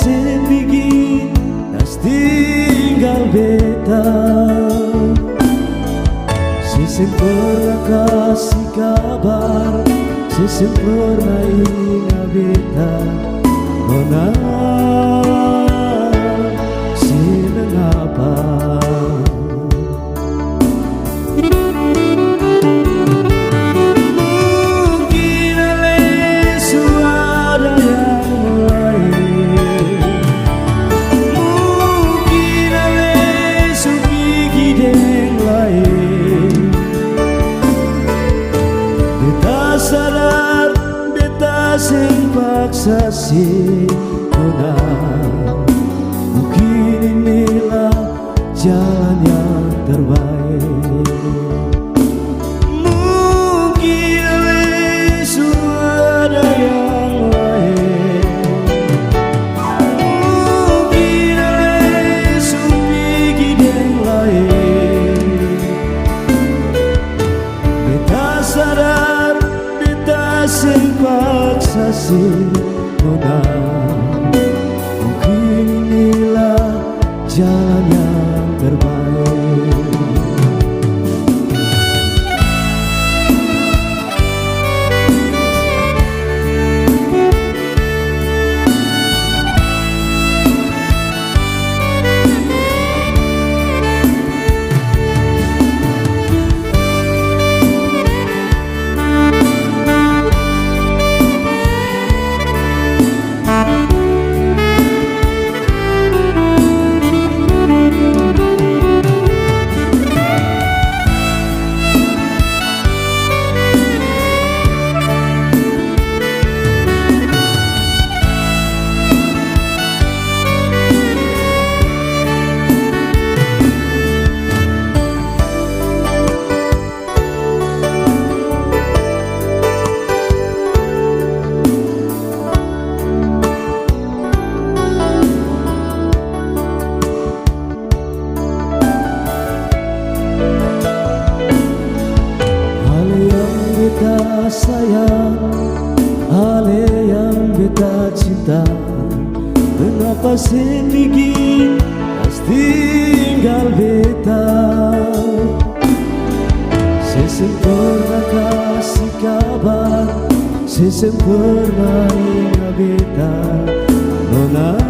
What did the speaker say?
sing bikin tas tinggal beta. Si pernah kasih kabar, si pernah ingat beta. Nona si mengapa mungkin ada suara yang lain, mungkin ada sumigi yang lain. Beta sadar beta sing paksa si nona, mungkin inilah jalan yang terbaik. Mungkin ada suara yang lain, mungkin ada sumigi yang lain. Beta sadar beta sing paksa si nona, mungkin inilah jalan yang terbaik. Beta sayang, ale yang beta cinta, mengapa sih bikin tas tinggal beta. Sempurna kasih kabar, sempurna ingat beta. Nona